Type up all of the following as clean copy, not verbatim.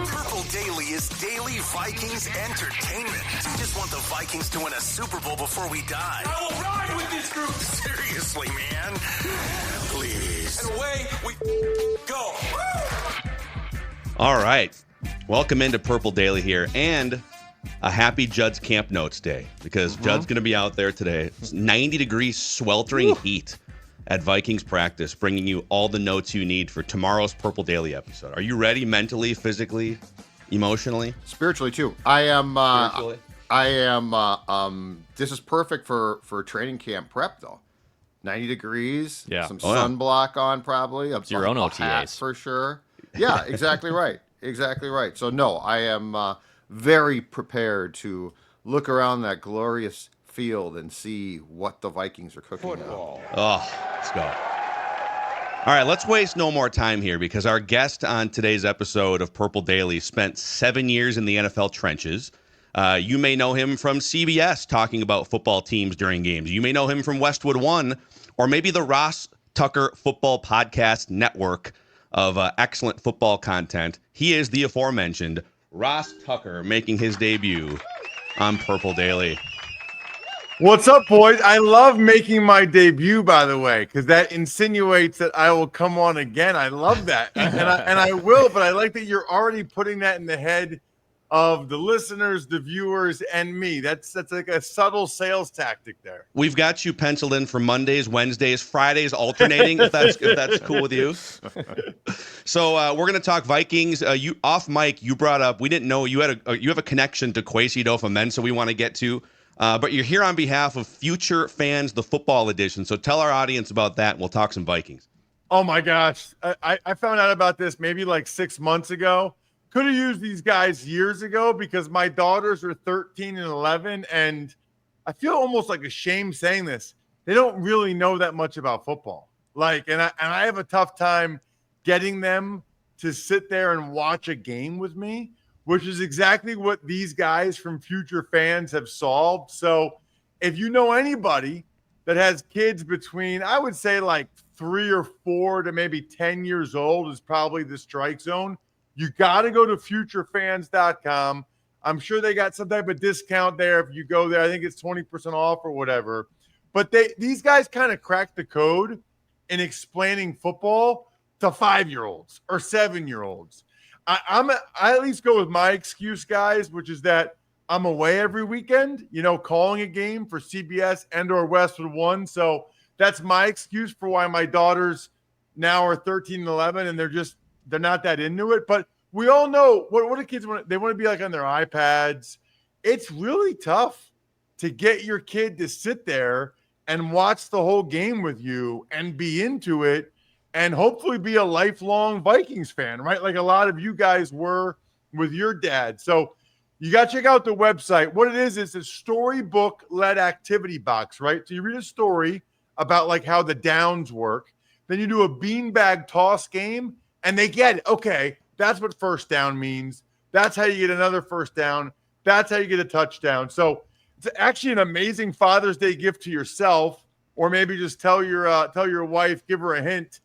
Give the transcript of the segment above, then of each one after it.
Purple Daily is daily Vikings entertainment. We just want the Vikings to win a Super Bowl before we die. I will ride with this group. Seriously, man. Please. And away we go. All right. Welcome into Purple Daily here, and a happy Judd's Camp Notes Day, because Judd's going to be out there today. It's 90 degrees sweltering heat at Vikings practice, bringing you all the notes you need for tomorrow's Purple Daily episode. Are you ready mentally, physically, emotionally? Spiritually, too. I am. Spiritually? I am. This is perfect for training camp prep, though. 90 degrees. Yeah. Some sunblock on, probably. It's your own a hat OTAs. for sure. Yeah, exactly right. Exactly right. So, no, I am very prepared to look around that glorious field and see what the Vikings are cooking now. Oh, let's go. All right, let's waste no more time here, because our guest on today's episode of Purple Daily spent 7 years in the NFL trenches. You may know him from CBS talking about football teams during games. You may know him from Westwood One, or maybe the Ross Tucker Football Podcast Network of excellent football content. He is the aforementioned Ross Tucker, making his debut on Purple Daily. What's up, boys? I love making my debut, by the way, because that insinuates that I will come on again. I love that, and I will. But I like that you're already putting that in the head of the listeners, the viewers, and me. That's like a subtle sales tactic there. We've got you penciled in for Mondays, Wednesdays, Fridays, alternating. if that's cool with you. So we're gonna talk Vikings. You off mic, you brought up, we didn't know you have a connection to Kwesi Adofo-Mensah we want to get to. But you're here on behalf of Future Fans, the football edition. So tell our audience about that, and we'll talk some Vikings. Oh, my gosh. I found out about this maybe like 6 months ago. Could have used these guys years ago, because my daughters are 13 and 11, and I feel almost like ashamed saying this. They don't really know that much about football. And I have a tough time getting them to sit there and watch a game with me, which is exactly what these guys from Future Fans have solved. So if you know anybody that has kids between, I would say like 3 or 4 to maybe 10 years old is probably the strike zone. You got to go to futurefans.com. I'm sure they got some type of discount there if you go there. I think it's 20% off or whatever. But these guys kind of cracked the code in explaining football to 5-year-olds or 7-year-olds. I at least go with my excuse, guys, which is that I'm away every weekend, calling a game for CBS and or Westwood One. So that's my excuse for why my daughters now are 13 and 11, and they're not that into it. But we all know what do kids want. They want to be like on their iPads. It's really tough to get your kid to sit there and watch the whole game with you and be into it, and hopefully be a lifelong Vikings fan, right? Like a lot of you guys were with your dad. So you got to check out the website. What it is a storybook-led activity box, right? So you read a story about like how the downs work. Then you do a beanbag toss game, and they get it. Okay, that's what first down means. That's how you get another first down. That's how you get a touchdown. So it's actually an amazing Father's Day gift to yourself, or maybe just tell your wife, give her a hint,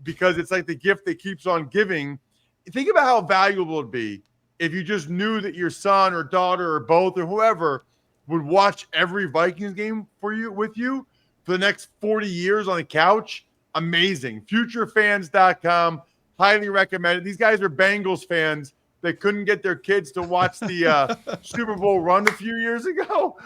because it's like the gift that keeps on giving. Think about how valuable it'd be if you just knew that your son or daughter or both or whoever would watch every Vikings game with you for the next 40 years on the couch. Amazing. Futurefans.com. Highly recommend it. These guys are Bengals fans that couldn't get their kids to watch the Super Bowl run a few years ago.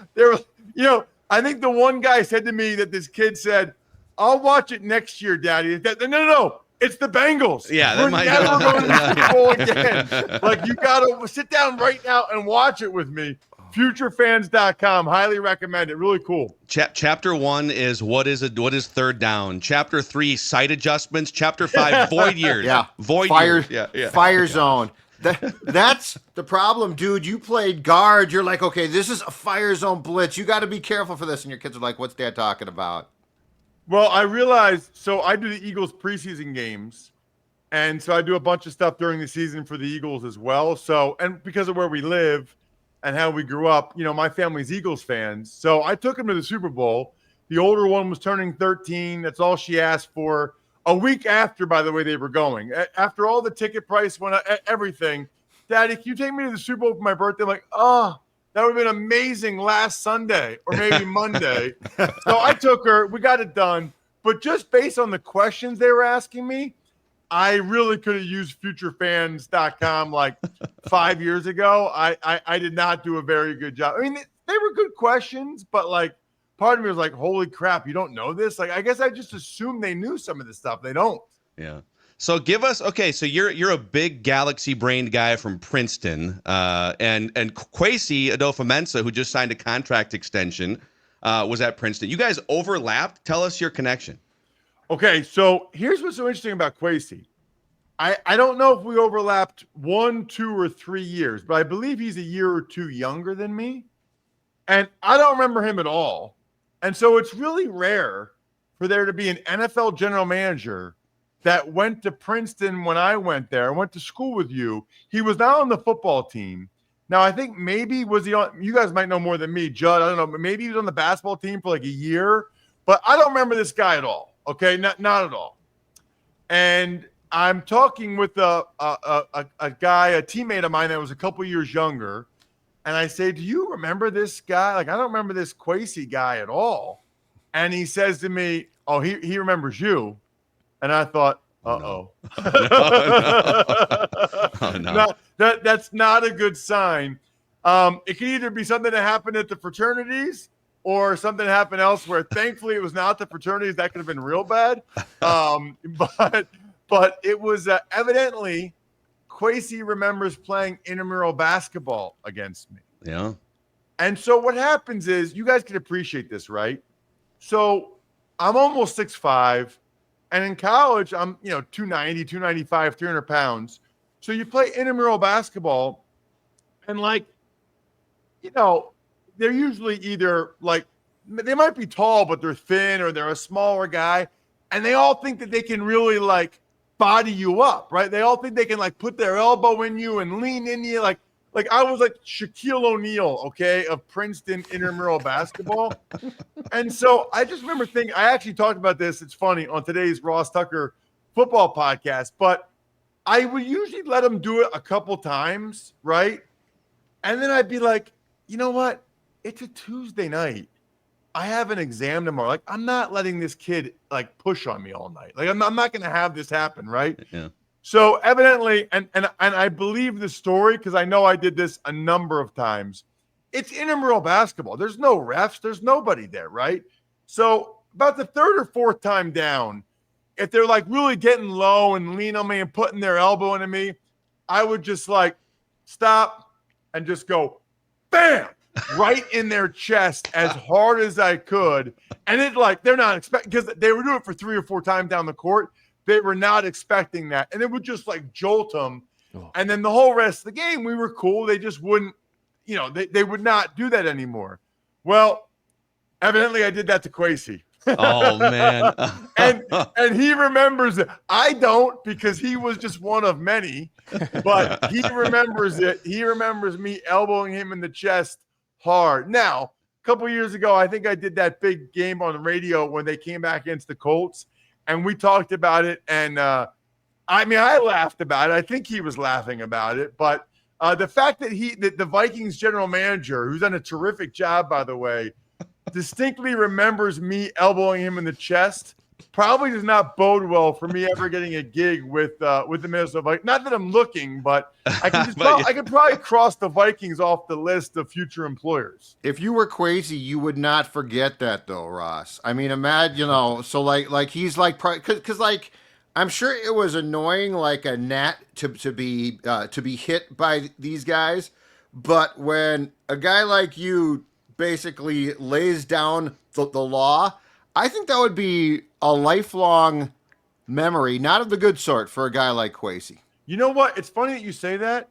I think the one guy said to me that this kid said, "I'll watch it next year, Daddy." No. It's the Bengals. Yeah, we're never going to the Super Bowl again. Like, you got to sit down right now and watch it with me. Futurefans.com. Highly recommend it. Really cool. Chapter 1 is what is third down. Chapter 3, sight adjustments. Chapter 5, void years. Yeah. Void Fire, years. Yeah. Fire zone. That's the problem, dude. You played guard. You're like, okay, this is a fire zone blitz. You got to be careful for this. And your kids are like, what's Dad talking about? Well, I realized, so I do the Eagles preseason games, and so I do a bunch of stuff during the season for the Eagles as well. So, and because of where we live and how we grew up, my family's Eagles fans. So I took them to the Super Bowl. The older one was turning 13. That's all she asked for. A week after, by the way, they were going. After all the ticket price went up, everything, Daddy, can you take me to the Super Bowl for my birthday? I'm like, oh, that would have been amazing last Sunday or maybe Monday. So I took her. We got it done. But just based on the questions they were asking me, I really could have used futurefans.com like 5 years ago. I did not do a very good job. I mean, they were good questions, but like part of me was like, holy crap, you don't know this? Like, I guess I just assumed they knew some of this stuff. They don't. Yeah. So give us, okay, so you're a big galaxy-brained guy from Princeton, and Kwesi Adofo-Mensah, who just signed a contract extension, was at Princeton. You guys overlapped. Tell us your connection. Okay, so here's what's so interesting about Kwesi. I don't know if we overlapped 1, 2, or 3 years, but I believe he's a year or two younger than me, and I don't remember him at all. And so it's really rare for there to be an NFL general manager that went to Princeton when I went there. I went to school with you. He was not on the football team. Now, I think maybe was he on, you guys might know more than me, Judd. I don't know, but maybe he was on the basketball team for like a year, but I don't remember this guy at all. Okay, not at all. And I'm talking with a guy, a teammate of mine that was a couple years younger, and I say, do you remember this guy? Like, I don't remember this Kwesi guy at all. And he says to me, oh, he remembers you. And I thought, uh-oh. No. That's not a good sign. It could either be something that happened at the fraternities or something that happened elsewhere. Thankfully, it was not the fraternities. That could have been real bad. But it was evidently Kwesi remembers playing intramural basketball against me. Yeah. And so what happens is, you guys can appreciate this, right? So I'm almost 6'5", and in college, I'm 290, 295, 300 pounds. So you play intramural basketball, and they're usually either like, they might be tall, but they're thin, or they're a smaller guy, and they all think that they can really like body you up, right? They all think they can like put their elbow in you and lean in you, like I was like Shaquille O'Neal, okay, of Princeton intramural basketball. And so I just remember thinking, I actually talked about this, it's funny, on today's Ross Tucker football podcast, but I would usually let him do it a couple times, right? And then I'd be like, you know what? It's a Tuesday night. I have an exam tomorrow. Like, I'm not letting this kid like push on me all night. Like, I'm not going to have this happen, right? Yeah. So evidently, and I believe the story because I know I did this a number of times. It's intramural basketball. There's no refs. There's nobody there, right? So about the third or fourth time down, if they're like really getting low and lean on me and putting their elbow into me, I would just like stop and just go, bam, right in their chest as hard as I could. And it like, they're not expecting, because they were doing it for 3 or 4 times down the court. They were not expecting that. And it would just like jolt them. Oh. And then the whole rest of the game, we were cool. They just wouldn't, they would not do that anymore. Well, evidently I did that to Kwesi. Oh, man. and he remembers it. I don't, because he was just one of many. But he remembers it. He remembers me elbowing him in the chest hard. Now, a couple years ago, I think I did that big game on the radio when they came back against the Colts. And we talked about it, and I laughed about it. I think he was laughing about it. But the fact that the Vikings general manager, who's done a terrific job, by the way, distinctly remembers me elbowing him in the chest, probably does not bode well for me ever getting a gig with the Minnesota Vikings. Not that I'm looking, but I can I could probably cross the Vikings off the list of future employers. If you were Kwesi, you would not forget that, though, Ross. I mean, imagine, so like he's like, because like I'm sure it was annoying, like a gnat to be hit by these guys, but when a guy like you basically lays down the law, I think that would be a lifelong memory, not of the good sort, for a guy like Kwesi. You know what? It's funny that you say that,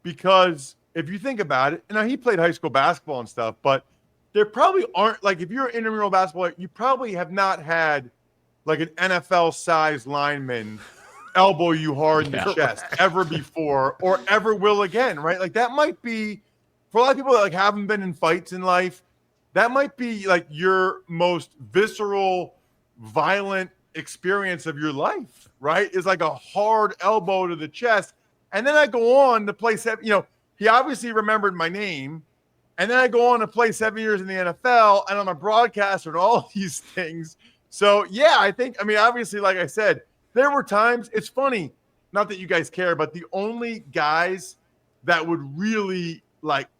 because if you think about it, now he played high school basketball and stuff, but there probably aren't, like, if you're an intramural basketball, you probably have not had like an NFL-sized lineman elbow you hard in the chest ever before or ever will again, right? Like, that might be, for a lot of people that like haven't been in fights in life, that might be like your most visceral, violent experience of your life, right? Is like a hard elbow to the chest. And then I go on to play 7. He obviously remembered my name. And then I go on to play 7 years in the NFL, and I'm a broadcaster and all these things. So, yeah, obviously, like I said, there were times, it's funny, not that you guys care, but the only guys that would really,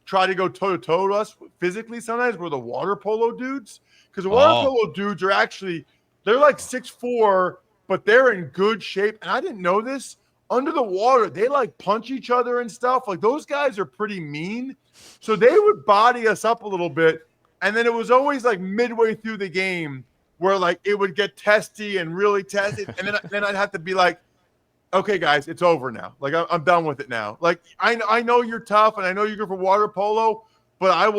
try to go toe-to-toe to us physically sometimes were the water polo dudes. Because the water polo dudes are actually, they're 6'4", but they're in good shape. And I didn't know this. Under the water, they punch each other and stuff. Those guys are pretty mean. So they would body us up a little bit. And then it was always midway through the game where it would get testy and really tested. And then I'd have to be okay, guys, it's over now. I'm done with it now. I know you're tough and I know you're good for water polo, but I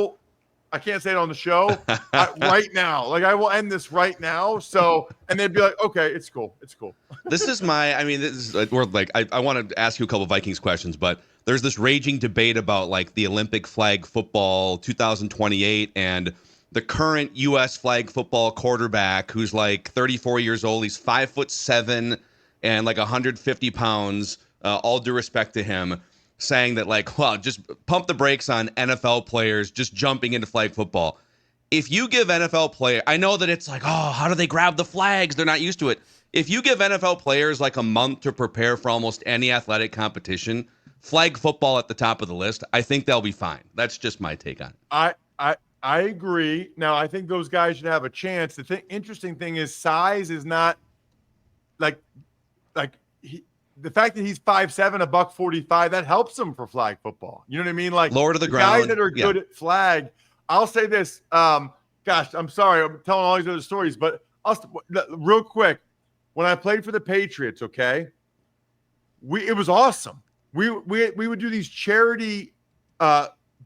can't say it on the show right now. I will end this right now. So, and they'd be okay, it's cool. It's cool. This is I want to ask you a couple of Vikings questions, but there's this raging debate about the Olympic flag football 2028 and the current U.S. flag football quarterback who's 34 years old. He's 5'7" and 150 pounds. All due respect to him, saying that just pump the brakes on NFL players just jumping into flag football. If you give NFL players, I know that it's how do they grab the flags? They're not used to it. If you give NFL players a month to prepare for almost any athletic competition, flag football at the top of the list, I think they'll be fine. That's just my take on it. I agree. Now, I think those guys should have a chance. The interesting thing is size is not the fact that he's 5'7", $145, that helps him for flag football. You know what I mean? Lower to the ground. Guys that are good at flag. I'll say this. Gosh, I'm sorry. I'm telling all these other stories, but real quick, when I played for the Patriots, okay, it was awesome. We would do these charity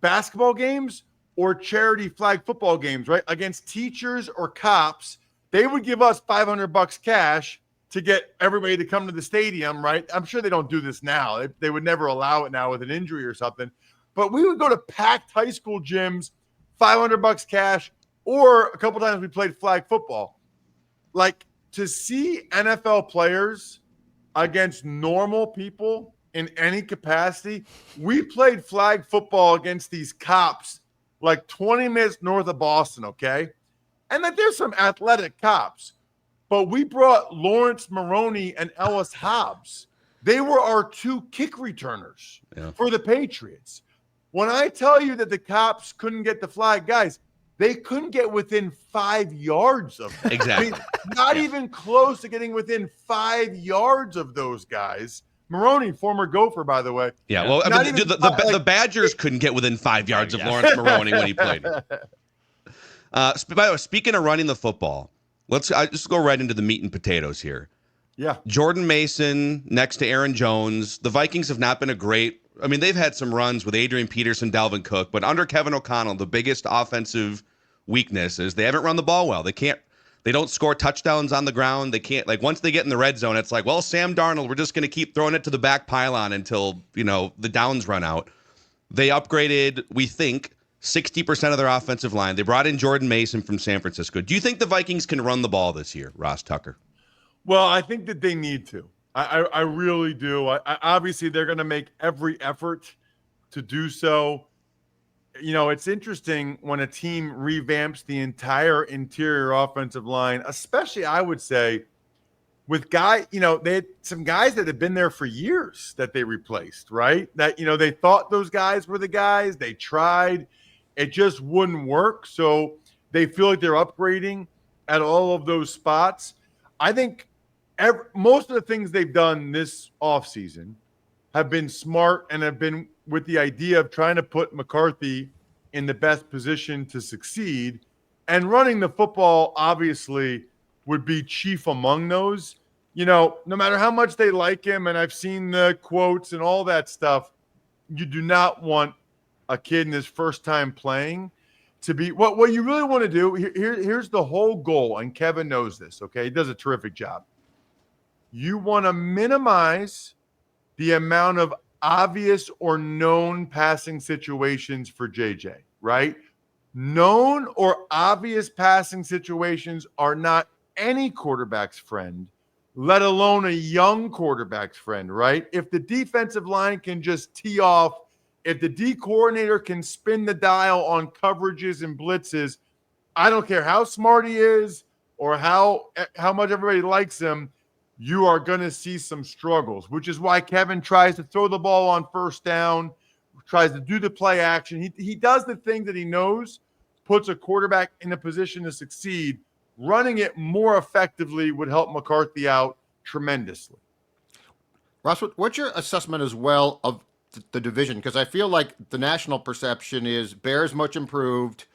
basketball games or charity flag football games, right? Against teachers or cops. They would give us $500 cash to get everybody to come to the stadium, right? I'm sure they don't do this now. They would never allow it now with an injury or something. But we would go to packed high school gyms, $500 cash, or a couple times we played flag football. To see NFL players against normal people in any capacity, we played flag football against these cops 20 minutes north of Boston, okay? And there's some athletic cops. But we brought Lawrence Maroney and Ellis Hobbs. They were our 2 kick returners for the Patriots. When I tell you that the cops couldn't get the flag, guys, they couldn't get within 5 yards of them. Exactly. Not even close to getting within 5 yards of those guys. Maroney, former Gopher, by the way. Yeah, well, the Badgers couldn't get within 5 yards of Lawrence Maroney when he played. By the way, speaking of running the football, let's just go right into the meat and potatoes here. Yeah. Jordan Mason next to Aaron Jones. The Vikings have not been they've had some runs with Adrian Peterson, Dalvin Cook, but under Kevin O'Connell, the biggest offensive weakness is they haven't run the ball well. They don't score touchdowns on the ground. They can't, once they get in the red zone, it's Sam Darnold, we're just going to keep throwing it to the back pylon until, the downs run out. They upgraded, we think, 60% of their offensive line. They brought in Jordan Mason from San Francisco. Do you think the Vikings can run the ball this year, Ross Tucker? Well, I think that they need to. I really do. Obviously, they're going to make every effort to do so. It's interesting when a team revamps the entire interior offensive line, especially, I would say, with they had some guys that had been there for years that they replaced, right? That, they thought those guys were the guys. They tried. It just wouldn't work. So they feel like they're upgrading at all of those spots. I think most of the things they've done this offseason have been smart and have been with the idea of trying to put McCarthy in the best position to succeed. And running the football, obviously, would be chief among those. No matter how much they like him, and I've seen the quotes and all that stuff, you do not want a kid in his first time playing to be what you really want to do. Here's the whole goal, and Kevin knows this, okay? He does a terrific job. You want to minimize the amount of obvious or known passing situations for JJ, right? Known or obvious passing situations are not any quarterback's friend let alone a young quarterback's friend, right? If the defensive line can just tee off, if the D coordinator can spin the dial on coverages and blitzes, I don't care how smart he is or how much everybody likes him, you are going to see some struggles, which is why Kevin tries to throw the ball on first down, tries to do the play action. He does the thing that he knows puts a quarterback in a position to succeed. Running it more effectively would help McCarthy out tremendously. Ross, what's your assessment as well of the division? Because I feel like the national perception is Bears much improved,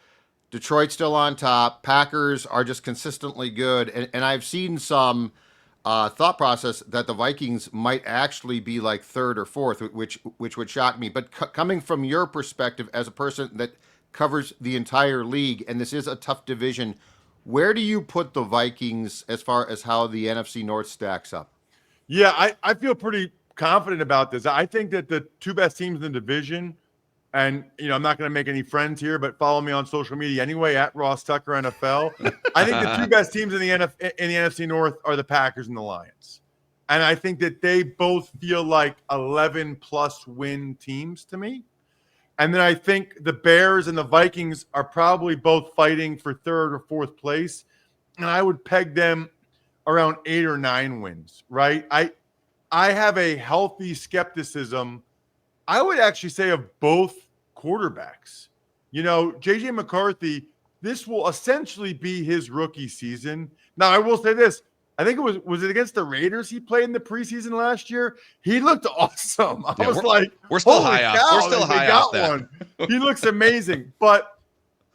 Detroit still on top, Packers are just consistently good, and I've seen some thought process that the Vikings might actually be like third or fourth, which would shock me. But coming from your perspective as a person that covers the entire league, and this is a tough division, where do you put the Vikings as far as how the NFC North stacks up? Yeah, I feel pretty confident about this. I think that the two best teams in the division, and I'm not going to make any friends here, but follow me on social media anyway, at Ross Tucker NFL. I think the two best teams in the NFC North are the Packers and the Lions. And I think that they both feel like 11-plus win teams to me. And then I think the Bears and the Vikings are probably both fighting for third or fourth place. And I would peg them around 8 or 9 wins, right? I have a healthy skepticism, I would actually say, of both quarterbacks. JJ McCarthy, this will essentially be his rookie season. Now, I will say this. I think it was it against the Raiders he played in the preseason last year? He looked awesome. I was like, we're still high off. We're still high off that. He looks amazing. But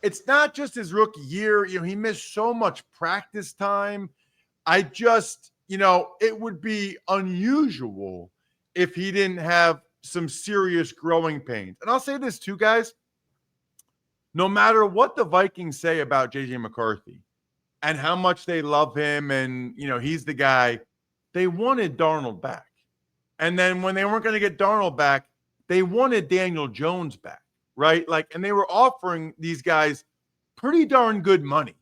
it's not just his rookie year. He missed so much practice time. I just, it would be unusual if he didn't have some serious growing pains. And I'll say this too, guys. No matter what the Vikings say about JJ McCarthy and how much they love him and, he's the guy, they wanted Darnold back. And then when they weren't going to get Darnold back, they wanted Daniel Jones back, right? And they were offering these guys pretty darn good money.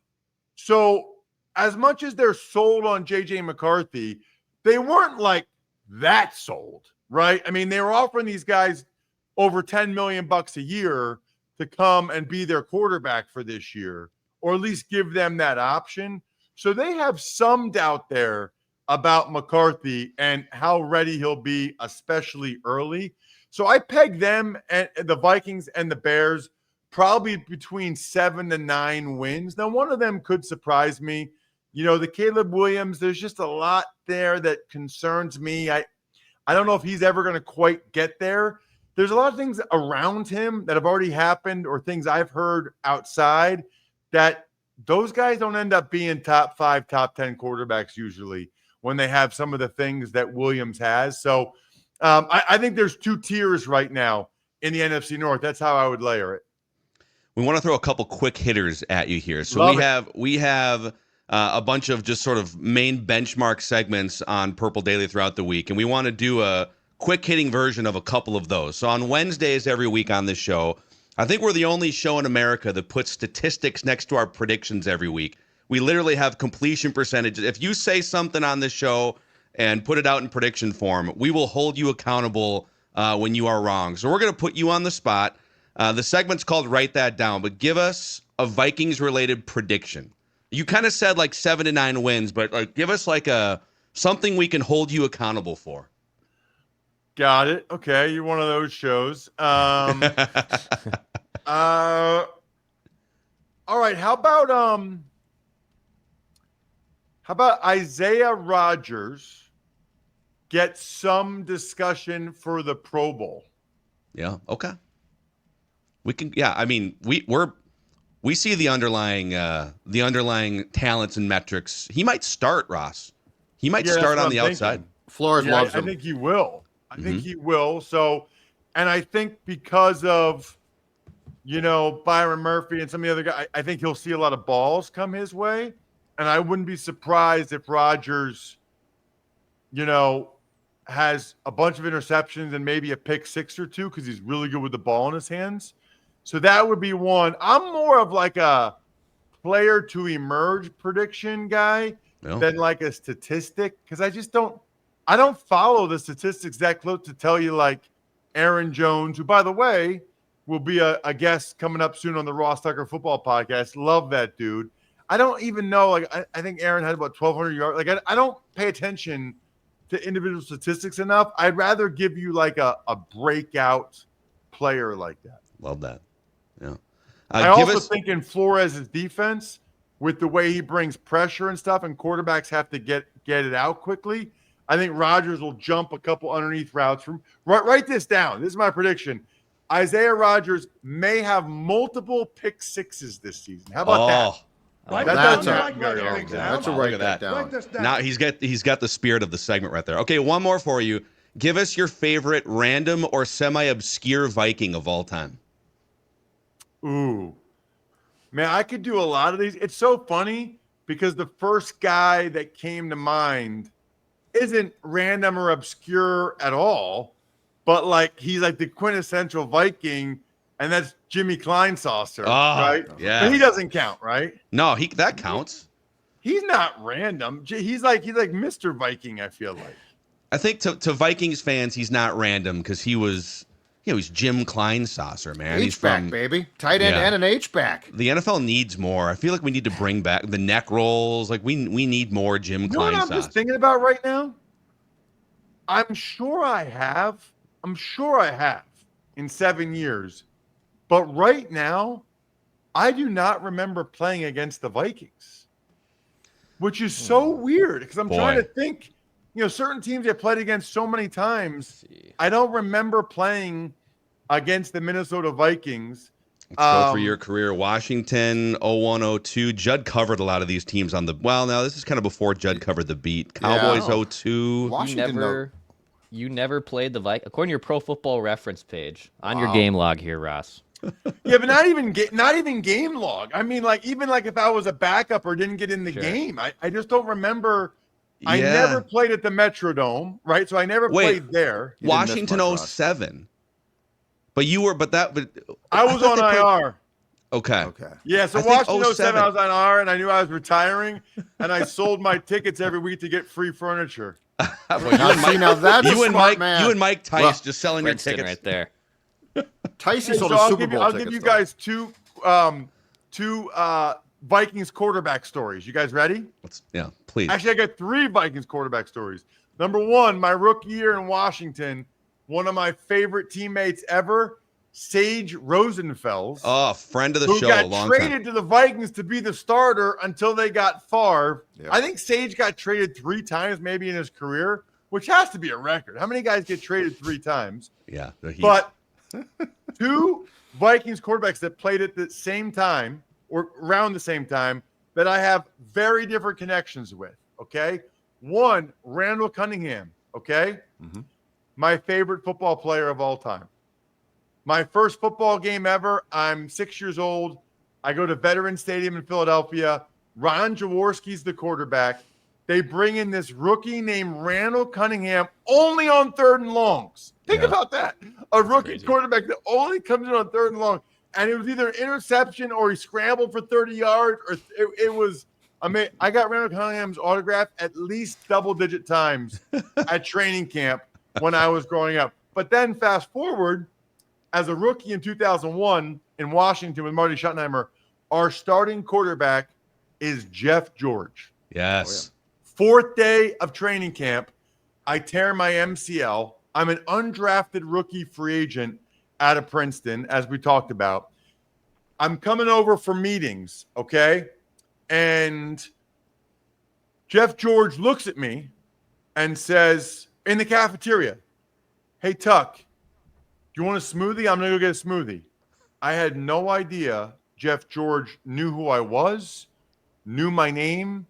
So as much as they're sold on JJ McCarthy, they weren't that sold, right? I mean, they were offering these guys over $10 million a year to come and be their quarterback for this year, or at least give them that option. So they have some doubt there about McCarthy and how ready he'll be, especially early. So I peg them and the Vikings and the Bears probably between 7 to 9 wins. Now, one of them could surprise me. The Caleb Williams, there's just a lot there that concerns me. I don't know if he's ever going to quite get there. There's a lot of things around him that have already happened or things I've heard outside that those guys don't end up being top 5, top 10 quarterbacks usually when they have some of the things that Williams has. So I think there's 2 tiers right now in the NFC North. That's how I would layer it. We want to throw a couple quick hitters at you here. So we have a bunch of just sort of main benchmark segments on Purple Daily throughout the week, and we want to do a quick hitting version of a couple of those. So on Wednesdays every week on this show, I think we're the only show in America that puts statistics next to our predictions every week. We literally have completion percentages. If you say something on this show and put it out in prediction form, we will hold you accountable when you are wrong. So we're going to put you on the spot. The segment's called Write That Down, but give us a Vikings-related prediction. You kind of said 7 to 9 wins, but give us something we can hold you accountable for. Got it. Okay, you're one of those shows. All right. How about Isaiah Rodgers get some discussion for the Pro Bowl? Yeah. Okay. We can. Yeah. I mean, we see the underlying talents and metrics. He might start, Ross. He might start on the outside. Flores loves him. I think he will. I think he will. So, and I think because of, Byron Murphy and some of the other guys, I think he'll see a lot of balls come his way. And I wouldn't be surprised if Rodgers, has a bunch of interceptions and maybe a pick 6 or 2 because he's really good with the ball in his hands. So that would be one. I'm more of a player to emerge prediction guy. than like a statistic, because I don't follow the statistics that close to tell you like Aaron Jones, who, by the way, will be a guest coming up soon on the Ross Tucker Football Podcast. Love that dude. I don't even know. Like, I think Aaron had about 1,200 yards. Like, I don't pay attention to individual statistics enough. I'd rather give you like a breakout player like that. Love that. Yeah. I also think in Flores' defense, with the way he brings pressure and stuff, and quarterbacks have to get it out quickly, I think Rodgers will jump a couple underneath routes. Write this down. This is my prediction. Isaiah Rodgers may have multiple pick sixes this season. How about that? That's a write that down. Now he's got the spirit of the segment right there. Okay, one more for you. Give us your favorite random or semi-obscure Viking of all time. Ooh. Man, I could do a lot of these. It's so funny because the first guy that came to mind isn't random or obscure at all, but like he's like the quintessential Viking, and that's Jimmy Kleinsaucer, right? Yeah. But he doesn't count, right? No, that counts. He's not random. He's like Mr. Viking, I feel like. I think to Vikings fans, he's not random because he's Jim Kleinsaucer, man. He's H-back, baby. Tight end and an H-back. The NFL needs more. I feel like we need to bring back the neck rolls. Like we need more Jim Kleinsaucer. You know what I'm just thinking about right now? I'm sure I have in 7 years. But right now, I do not remember playing against the Vikings, which is so weird because I'm trying to think, certain teams I played against so many times. I don't remember playing against the Minnesota Vikings. Let's go for your career. Washington, 01-02. Judd covered a lot of these teams on the – well, now this is kind of before Judd covered the beat. Cowboys, 02. Washington, You never played the Vikings, according to your Pro Football Reference page on your game log here, Ross. Yeah, but not even game log. I mean, like even like if I was a backup or didn't get in the game, I just don't remember. Yeah. I never played at the Metrodome, right? So I never played there. Washington 07. But I was on IR. Okay. Yeah, so Washington 07, I was on IR, and I knew I was retiring, and I sold my tickets every week to get free furniture. You and Mike Tice just selling your tickets right there. Tice sold a Super Bowl I'll give you guys two Vikings quarterback stories. You guys ready? Please. Actually, I got 3 Vikings quarterback stories. Number 1, my rookie year in Washington, one of my favorite teammates ever, Sage Rosenfels. Oh, friend of the show. Who got traded to the Vikings to be the starter until they got Favre. Yep. I think Sage got traded 3 times maybe in his career, which has to be a record. How many guys get traded 3 times? Yeah. But 2 Vikings quarterbacks that played at the same time or around the same time that I have very different connections with, okay? 1, Randall Cunningham, okay? Mm-hmm. My favorite football player of all time. My first football game ever, I'm 6 years old. I go to Veterans Stadium in Philadelphia. Ron Jaworski's the quarterback. They bring in this rookie named Randall Cunningham only on 3rd and longs. Think about that. A rookie quarterback that only comes in on 3rd and long. And it was either an interception or he scrambled for 30 yards. Or it was, I got Randall Cunningham's autograph at least double-digit times at training camp when I was growing up. But then fast forward, as a rookie in 2001 in Washington with Marty Schottenheimer, our starting quarterback is Jeff George. Yes. 4th day of training camp, I tear my MCL. I'm an undrafted rookie free agent out of Princeton, as we talked about. I'm coming over for meetings, okay? And Jeff George looks at me and says, in the cafeteria, "Hey, Tuck, do you want a smoothie? I'm going to go get a smoothie." I had no idea Jeff George knew who I was, knew my name.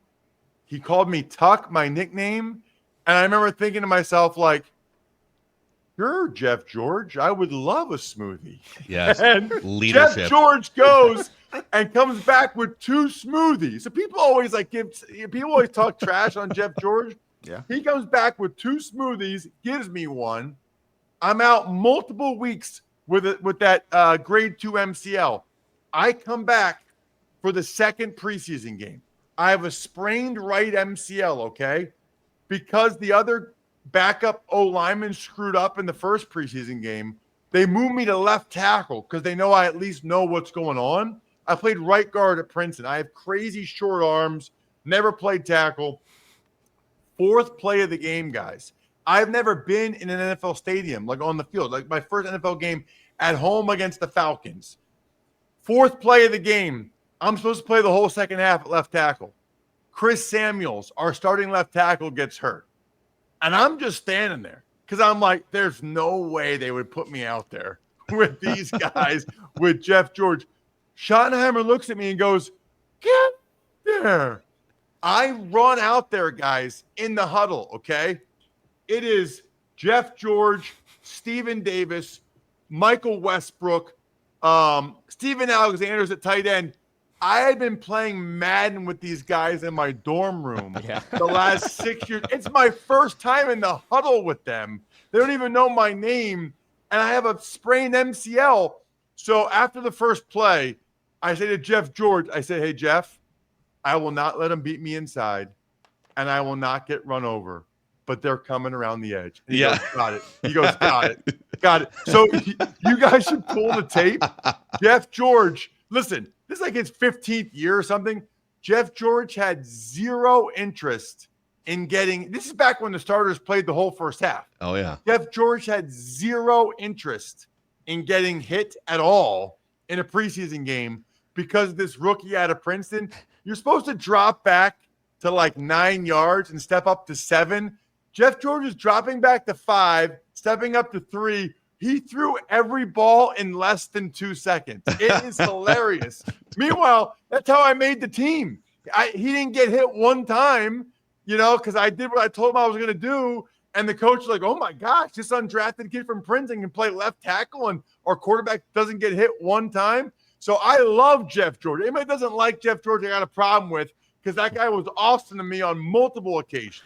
He called me Tuck, my nickname. And I remember thinking to myself, like, "Sure, Jeff George, I would love a smoothie." Yes, and leadership. Jeff George goes and comes back with 2 smoothies. So people always talk trash on Jeff George. Yeah. He comes back with 2 smoothies, gives me one. I'm out multiple weeks with that grade 2 MCL. I come back for the 2nd preseason game. I have a sprained right MCL, okay? Because the other backup O-lineman screwed up in the first preseason game, they moved me to left tackle because they know I at least know what's going on. I played right guard at Princeton. I have crazy short arms, never played tackle. Fourth play of the game, guys. I've never been in an NFL stadium, like on the field, like my first NFL game at home against the Falcons. Fourth play of the game. I'm supposed to play the whole second half at left tackle. Chris Samuels, our starting left tackle, gets hurt. And I'm just standing there because I'm like, there's no way they would put me out there with these guys, with Jeff George. Schottenheimer looks at me and goes, get there. I run out there, guys, in the huddle, okay? It is Jeff George, Stephen Davis, Michael Westbrook, Steven Alexander's at tight end. I had been playing Madden with these guys in my dorm room the last 6 years. It's my first time in the huddle with them. They don't even know my name, and I have a sprained MCL. So after the first play, I say to Jeff George, I say, hey, Jeff, I will not let them beat me inside, and I will not get run over, but they're coming around the edge. And he goes, got it. He goes, got it. Got it. So you guys should pull the tape. Jeff George, listen, this is like his 15th year or something. Jeff George had zero interest in getting – this is back when the starters played the whole first half. Oh, yeah. Jeff George had zero interest in getting hit at all in a preseason game because this rookie out of Princeton. You're supposed to drop back to like 9 yards and step up to 7. Jeff George is dropping back to 5, stepping up to 3. He threw every ball in less than 2 seconds. It is hilarious. Meanwhile, that's how I made the team. He didn't get hit one time, because I did what I told him I was going to do. And the coach was like, oh, my gosh, this undrafted kid from Princeton can play left tackle and our quarterback doesn't get hit one time. So I love Jeff George. Anybody that doesn't like Jeff George, I got a problem with because that guy was awesome to me on multiple occasions.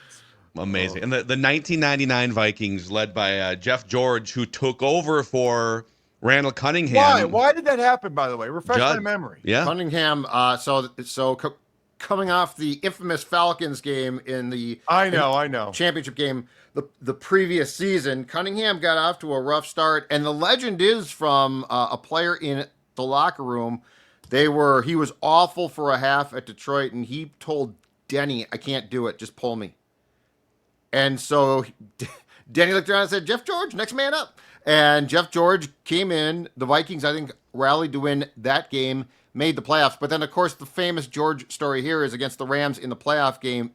Amazing. And the 1999 Vikings led by Jeff George, who took over for Randall Cunningham. Why did that happen, by the way? Refresh my memory. Yeah. Cunningham, coming off the infamous Falcons game in the I know championship game the previous season, Cunningham got off to a rough start. And the legend is from a player in the locker room. He was awful for a half at Detroit, and he told Denny, I can't do it, just pull me. And so Denny looked around and said, Jeff George, next man up. And Jeff George came in. The Vikings, I think, rallied to win that game, made the playoffs. But then, of course, the famous George story here is against the Rams in the playoff game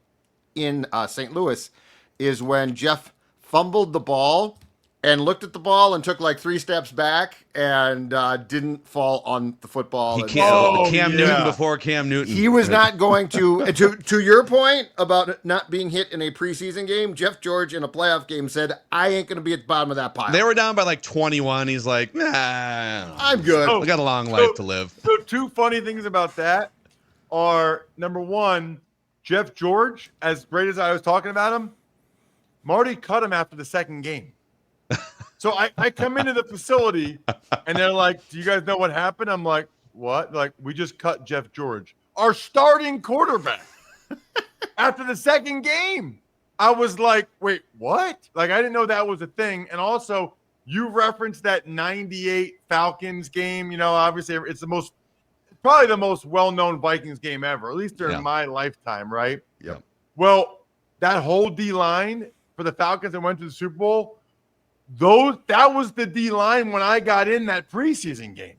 in St. Louis, is when Jeff fumbled the ball and looked at the ball and took like 3 steps back and didn't fall on the football. Cam Newton before Cam Newton. He was not going to your point about not being hit in a preseason game, Jeff George in a playoff game said, I ain't going to be at the bottom of that pile. They were down by like 21. He's like, nah. I'm good. We got a long life to live. So 2 funny things about that are, number one, Jeff George, as great as I was talking about him, Marty cut him after the second game. So I come into the facility and they're like, do you guys know what happened? I'm like, what? Like, we just cut Jeff George, our starting quarterback, after the second game. I was like, wait, what? Like, I didn't know that was a thing. And also, you referenced that 98 Falcons game. Obviously, it's probably the most well-known Vikings game ever, at least during my lifetime, right? Yep. Well, that whole D-line for the Falcons that went to the Super Bowl, that was the D-line when I got in that preseason game.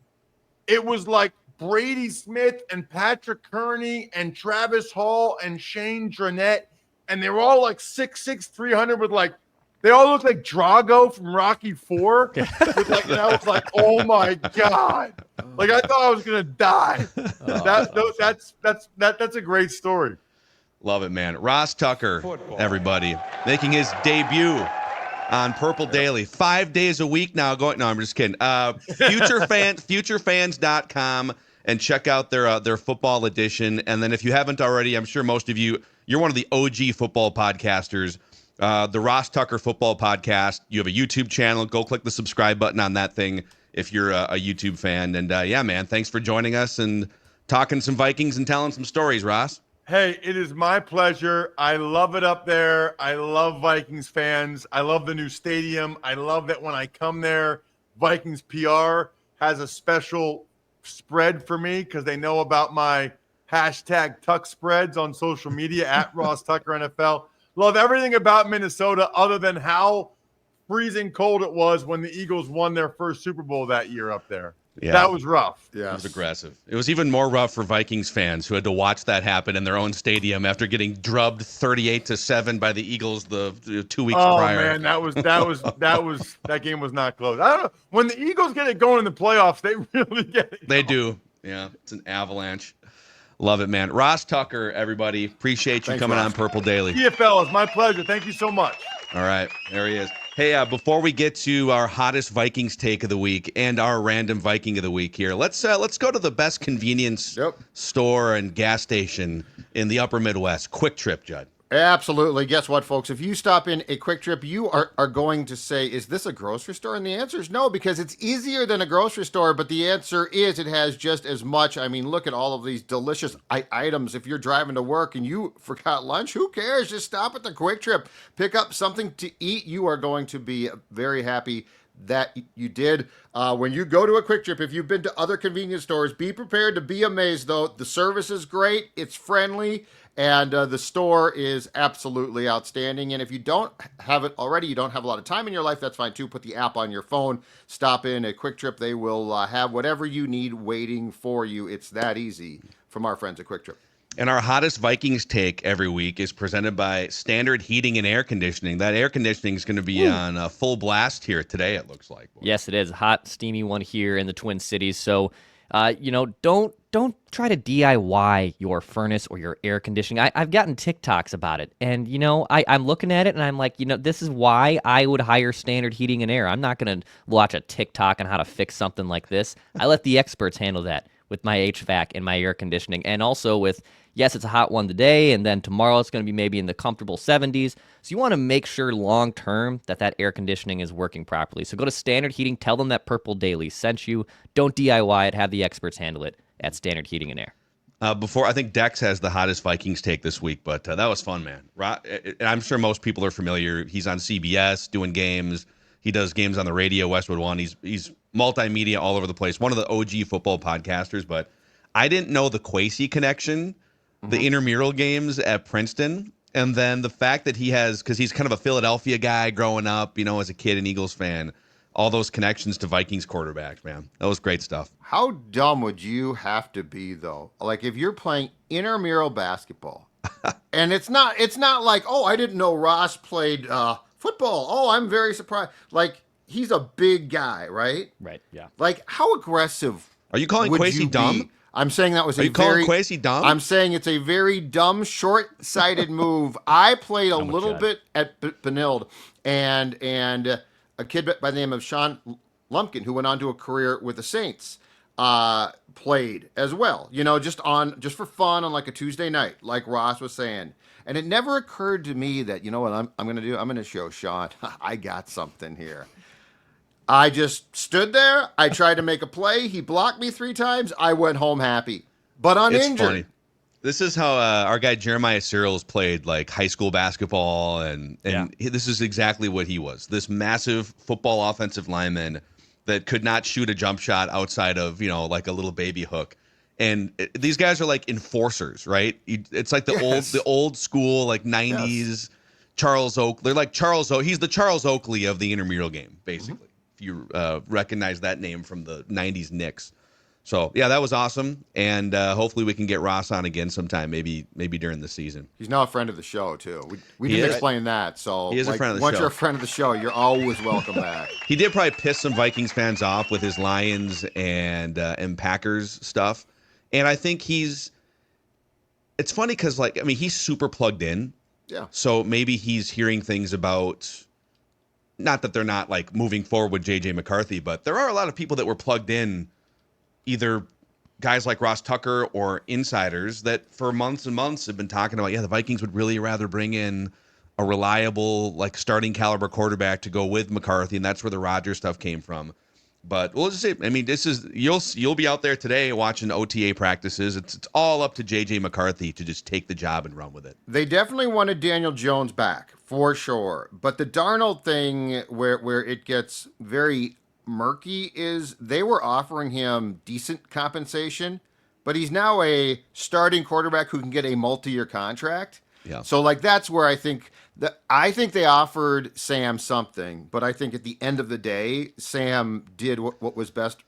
It was like Brady Smith and Patrick Kearney and Travis Hall and Shane Dronette, and they were all like 6'6", 300 with like, they all looked like Drago from Rocky IV. And I was like, oh my God. Like, I thought I was going to die. That's a great story. Love it, man. Ross Tucker, everybody, making his debut on Purple Daily 5 days a week now. No, I'm just kidding. Futurefans.com and check out their football edition. And then if you haven't already, I'm sure most of you're one of the OG football podcasters. The Ross Tucker Football Podcast. You have a YouTube channel. Go click the subscribe button on that thing if you're a YouTube fan. And yeah, man, thanks for joining us and talking some Vikings and telling some stories, Ross. Hey, it is my pleasure. I love it up there. I love Vikings fans. I love the new stadium. I love that when I come there, Vikings PR has a special spread for me because they know about my hashtag Tuck spreads on social media at Ross Tucker NFL. Love everything about Minnesota other than how freezing cold it was when the Eagles won their first Super Bowl that year up there. Yeah. That was rough. It was aggressive. It was even more rough for Vikings fans who had to watch that happen in their own stadium after getting drubbed 38-7 by the Eagles the 2 weeks prior. Oh man, that game was not close. I don't know. When the Eagles get it going in the playoffs, they really get it They going. do. Yeah, it's an avalanche. Love it, man. Ross Tucker, everybody. Appreciate you Thanks, coming Ross. on Purple Daily. CFL, it's my pleasure. Thank you so much. All right, there he is. Hey, before we get to our hottest Vikings take of the week and our random Viking of the week here, let's go to the best convenience store and gas station in the upper Midwest. Quick Trip, Judd. Absolutely. Guess what, folks? If you stop in a Quick Trip, you are going to say, is this a grocery store? And the answer is no, because it's easier than a grocery store, but the answer is it has just as much. I mean, look at all of these delicious items. If you're driving to work and you forgot lunch, who cares? Just stop at the Quick Trip. Pick up something to eat. You are going to be very happy that you did. When you go to a Quick Trip, if you've been to other convenience stores, be prepared to be amazed, though. The service is great. It's friendly. And the store is absolutely outstanding. And if you don't have it already, you don't have a lot of time in your life, that's fine too. Put the app on your phone. Stop in a Quick Trip. They will have whatever you need waiting for you. It's that easy from our friends at Quick Trip. And our hottest Vikings take every week is presented by Standard Heating and Air Conditioning. That air conditioning is going to be on full blast here today, it looks like. Yes, it is. Hot, steamy one here in the Twin Cities. So, don't try to DIY your furnace or your air conditioning. I've gotten TikToks about it. And, I'm looking at it and I'm like, this is why I would hire Standard Heating and Air. I'm not going to watch a TikTok on how to fix something like this. I let the experts handle that with my HVAC and my air conditioning. And also with, yes, it's a hot one today, and then tomorrow it's going to be maybe in the comfortable 70s. So you want to make sure long-term that air conditioning is working properly. So go to Standard Heating, tell them that Purple Daily sent you. Don't DIY it, have the experts handle it at Standard Heating and Air. I think Dex has the hottest Vikings take this week, but that was fun, man. I'm sure most people are familiar. He's on CBS doing games. He does games on the radio, Westwood One. He's multimedia all over the place. One of the OG football podcasters, but I didn't know the Kwesi connection, the intramural games at Princeton, and then the fact that he has, because he's kind of a Philadelphia guy growing up, as a kid, an Eagles fan, all those connections to Vikings quarterbacks, man. That was great stuff. How dumb would you have to be, though? Like, if you're playing intramural basketball, and it's not like, oh, I didn't know Ross played football. Oh, I'm very surprised. Like, he's a big guy, right? Right, yeah. Like, how aggressive Are you calling would Kwesi you dumb? be? I'm saying that was Are a you calling very Kwesi dumb? I'm saying it's a very dumb, short-sighted move. I played a little bit at Benilde, and a kid by the name of Sean Lumpkin, who went on to a career with the Saints, played as well. Just for fun on like a Tuesday night, like Ross was saying. And it never occurred to me that, you know what I'm going to do? I'm going to show Sean I got something here. I just stood there. I tried to make a play. He blocked me 3 times. I went home happy, but uninjured. It's funny. This is how our guy Jeremiah Searles played like high school basketball, and this is exactly what he was. This massive football offensive lineman that could not shoot a jump shot outside of, like a little baby hook. And these guys are like enforcers, right? It's like the old school, like 90s Charles Oakley. They're like Charles Oakley. He's the Charles Oakley of the intramural game, basically. If you recognize that name from the 90s Knicks. So, yeah, that was awesome. And hopefully we can get Ross on again sometime, maybe during the season. He's now a friend of the show, too. We didn't explain that. So he is a friend of the once show. you're a friend of the show, you're always welcome back. He did probably piss some Vikings fans off with his Lions and Packers stuff. And I think it's funny because, he's super plugged in. Yeah. So maybe he's hearing things about, not that they're not like moving forward with JJ McCarthy, but there are a lot of people that were plugged in, either guys like Ross Tucker or insiders that for months and months have been talking about, the Vikings would really rather bring in a reliable, like starting caliber quarterback to go with McCarthy. And that's where the Rodgers stuff came from. But we'll just see. I mean, you'll be out there today watching OTA practices. It's all up to JJ McCarthy to just take the job and run with it. They definitely wanted Daniel Jones back for sure, but the Darnold thing where it gets very murky is they were offering him decent compensation, but he's now a starting quarterback who can get a multi-year contract. Yeah. So like that's where I think they offered Sam something, but I think at the end of the day, Sam did what was best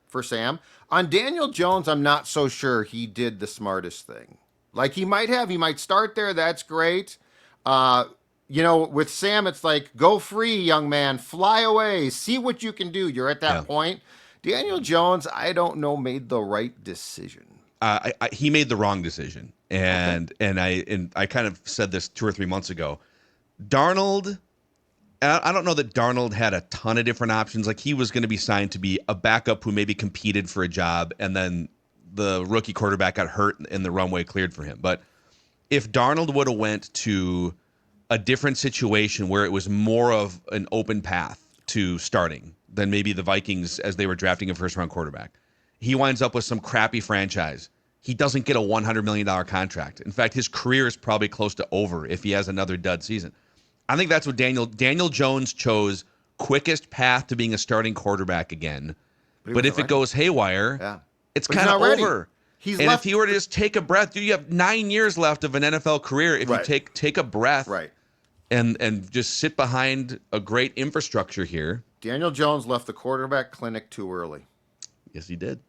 for Sam. On Daniel Jones, I'm not so sure he did the smartest thing. Like he might start there. That's great. With Sam, it's like, go free, young man, fly away, see what you can do. You're at that point. Daniel Jones, I don't know, made the right decision. He made the wrong decision. And I kind of said this 2 or 3 months ago. Darnold, I don't know that Darnold had a ton of different options. Like he was going to be signed to be a backup who maybe competed for a job, and then the rookie quarterback got hurt and the runway cleared for him. But if Darnold would have went to a different situation where it was more of an open path to starting than maybe the Vikings as they were drafting a first-round quarterback, he winds up with some crappy franchise. He doesn't get a $100 million contract. In fact, his career is probably close to over if he has another dud season. I think that's what Daniel Jones chose, quickest path to being a starting quarterback again. But if it goes haywire, it's kind of over. If he were to just take a breath, you have 9 years left of an NFL career. If you take a breath and just sit behind a great infrastructure here. Daniel Jones left the quarterback clinic too early. Yes, he did.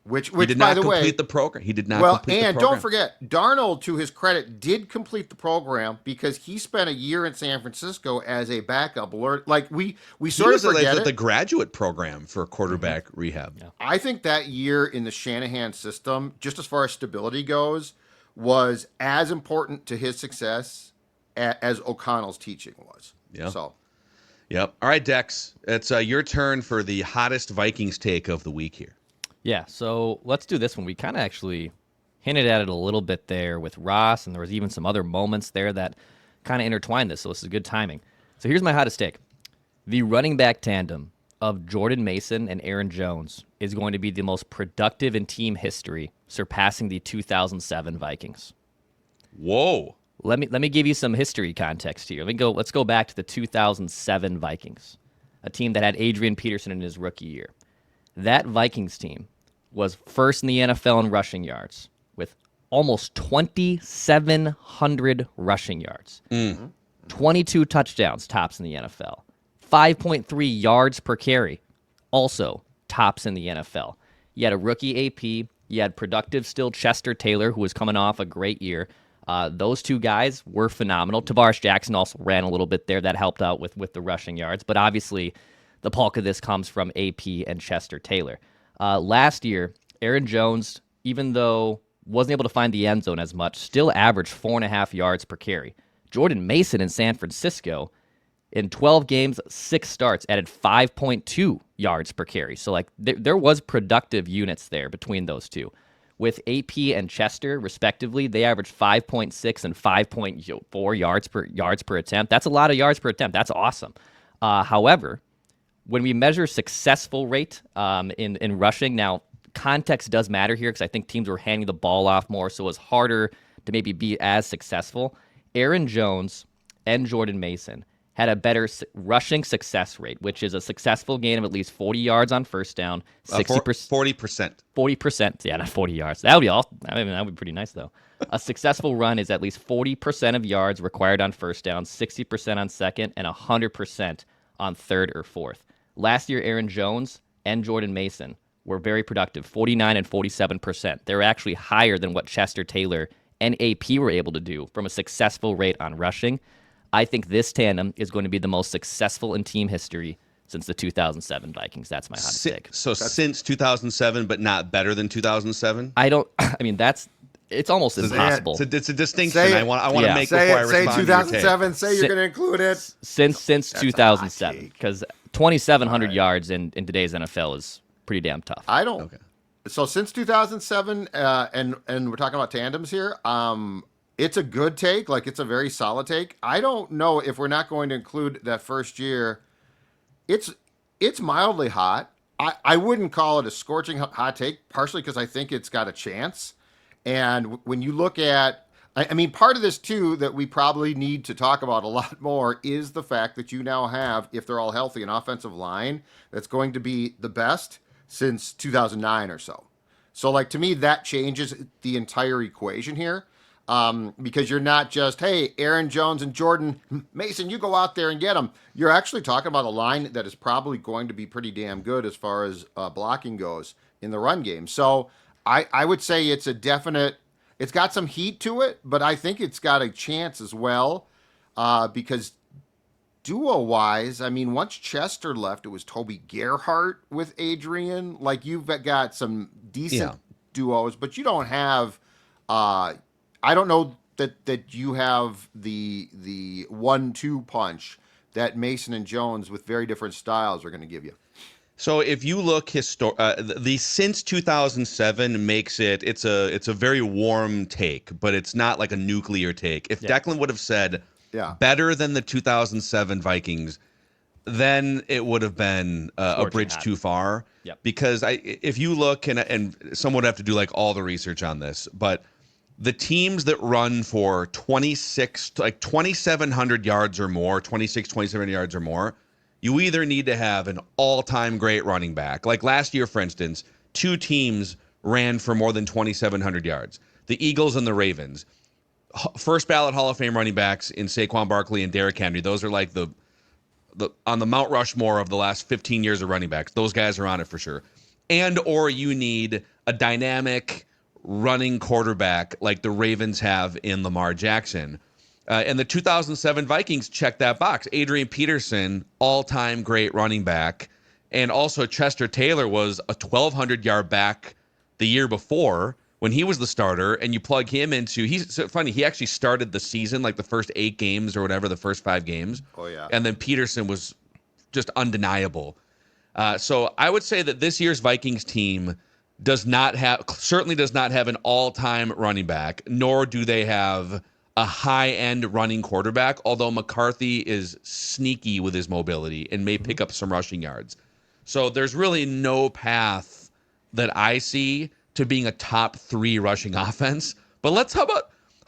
Which he did not complete the program. He did not complete the program. And don't forget, Darnold, to his credit, did complete the program because he spent a year in San Francisco as a backup. Like we sort of forget it. The graduate program for quarterback rehab. Yeah. I think that year in the Shanahan system, just as far as stability goes, was as important to his success as O'Connell's teaching was. Yeah. So. Yep. All right, Dex. It's your turn for the hottest Vikings take of the week here. Yeah, so let's do this one. We kind of actually hinted at it a little bit there with Ross, and there was even some other moments there that kind of intertwined this, so this is good timing. So here's my hottest take. The running back tandem of Jordan Mason and Aaron Jones is going to be the most productive in team history, surpassing the 2007 Vikings. Whoa. Let me give you some history context here. Let's go back to the 2007 Vikings, a team that had Adrian Peterson in his rookie year. That Vikings team was first in the NFL in rushing yards with almost 2,700 rushing yards. 22 touchdowns, tops in the NFL. 5.3 yards per carry, also tops in the NFL. You had a rookie AP. You had productive still Chester Taylor, who was coming off a great year. Those two guys were phenomenal. Tavares Jackson also ran a little bit there. That helped out with the rushing yards. But obviously, the bulk of this comes from AP and Chester Taylor. Last year, Aaron Jones, even though wasn't able to find the end zone as much, still averaged 4.5 yards per carry. Jordan Mason in San Francisco, in 12 games, 6 starts, added 5.2 yards per carry. So there was productive units there between those two. With AP and Chester, respectively, they averaged 5.6 and 5.4 yards per attempt. That's a lot of yards per attempt. That's awesome. However, when we measure successful rate in rushing, now context does matter here because I think teams were handing the ball off more, so it was harder to maybe be as successful. Aaron Jones and Jordan Mason had a better rushing success rate, which is a successful gain of at least 40 yards on first down, 60%. 40%. 40%. Yeah, not 40 yards. That would be all. I mean, that would be pretty nice, though. A successful run is at least 40% of yards required on first down, 60% on second, and 100% on third or fourth. Last year, Aaron Jones and Jordan Mason were very productive, 49 and 47%. They're actually higher than what Chester Taylor and AP were able to do from a successful rate on rushing. I think this tandem is going to be the most successful in team history since the 2007 Vikings. That's my hot take. So since 2007, but not better than 2007? It's almost impossible. It's a distinction I want to make before I respond. Say 2007. Say you're going to include it. Since 2007, because 2,700 yards in today's NFL is pretty damn tough. I don't. Okay. So since 2007, and we're talking about tandems here. It's a good take. Like, it's a very solid take. I don't know if we're not going to include that first year. It's mildly hot. I wouldn't call it a scorching hot take, partially because I think it's got a chance. And when you look at, I mean, part of this too that we probably need to talk about a lot more is the fact that you now have, if they're all healthy, an offensive line that's going to be the best since 2009 or so. So, like, to me, that changes the entire equation here. Because you're not just, hey, Aaron Jones and Jordan Mason, you go out there and get them. You're actually talking about a line that is probably going to be pretty damn good as far as blocking goes in the run game. So I would say it's a definite, it's got some heat to it, but I think it's got a chance as well because duo-wise, I mean, once Chester left, it was Toby Gerhart with Adrian. Like, you've got some decent duos, but you don't have I don't know that you have the 1-2 punch that Mason and Jones with very different styles are going to give you. So if you look the since 2007 makes it's a very warm take, but it's not like a nuclear take. If Declan would have said better than the 2007 Vikings, then it would have been a bridge too far. Yep. Because if you look and someone would have to do like all the research on this, but the teams that run for 2,700 yards or more, 2,700 yards or more, you either need to have an all-time great running back. Like last year, for instance, 2 teams ran for more than 2,700 yards. The Eagles and the Ravens. First ballot Hall of Fame running backs in Saquon Barkley and Derrick Henry. Those are like the on the Mount Rushmore of the last 15 years of running backs. Those guys are on it for sure. And or you need a dynamic running quarterback like the Ravens have in Lamar Jackson. And the 2007 Vikings checked that box. Adrian Peterson, all-time great running back. And also Chester Taylor was a 1,200-yard back the year before when he was the starter. And you plug him into, he's so funny, he actually started the season, like the first 8 games or whatever, the first 5 games. Oh, yeah. And then Peterson was just undeniable. So I would say that this year's Vikings team certainly does not have an all-time running back, nor do they have a high-end running quarterback, although McCarthy is sneaky with his mobility and may pick up some rushing yards. So there's really no path that I see to being a top 3 rushing offense. But how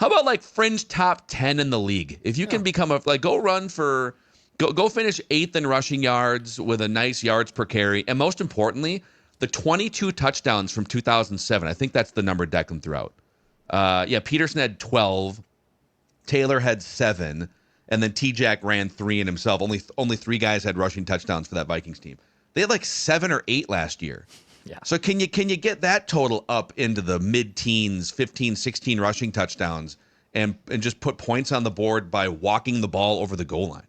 about like fringe top 10 in the league? If you can become go finish 8th in rushing yards with a nice yards per carry, and most importantly, the 22 touchdowns from 2007. I think that's the number Declan threw out. Peterson had 12. Taylor had 7. And then T-Jack ran 3 in himself. Only 3 guys had rushing touchdowns for that Vikings team. They had like 7 or 8 last year. Yeah. So can you get that total up into the mid-teens, 15, 16 rushing touchdowns and just put points on the board by walking the ball over the goal line?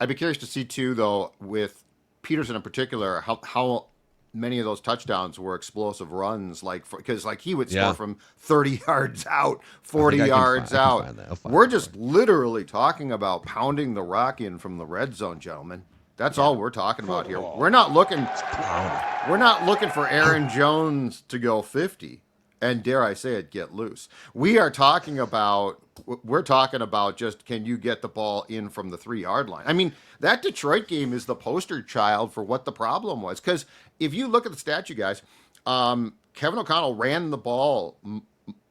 I'd be curious to see, too, though, with Peterson in particular, how many of those touchdowns were explosive runs, because he would score from 30 yards out, 40 yards out. We're just literally talking about pounding the rock in from the red zone, gentlemen. That's all we're talking about here. We're not looking for Aaron Jones to go 50 and, dare I say it, get loose. We're talking about just, can you get the ball in from the 3-yard line? I mean, that Detroit game is the poster child for what the problem was. Because if you look at the stat, you guys, Kevin O'Connell ran the ball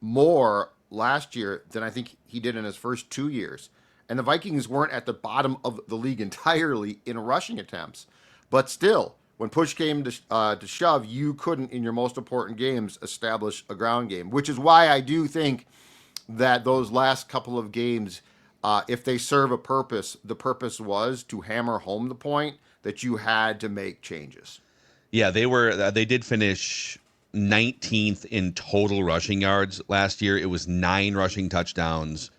more last year than I think he did in his first 2 years. And the Vikings weren't at the bottom of the league entirely in rushing attempts. But still, when push came to shove, you couldn't, in your most important games, establish a ground game. Which is why I do think that those last couple of games, if they serve a purpose, the purpose was to hammer home the point that you had to make changes. Yeah, they did finish 19th in total rushing yards last year. It was 9 rushing touchdowns.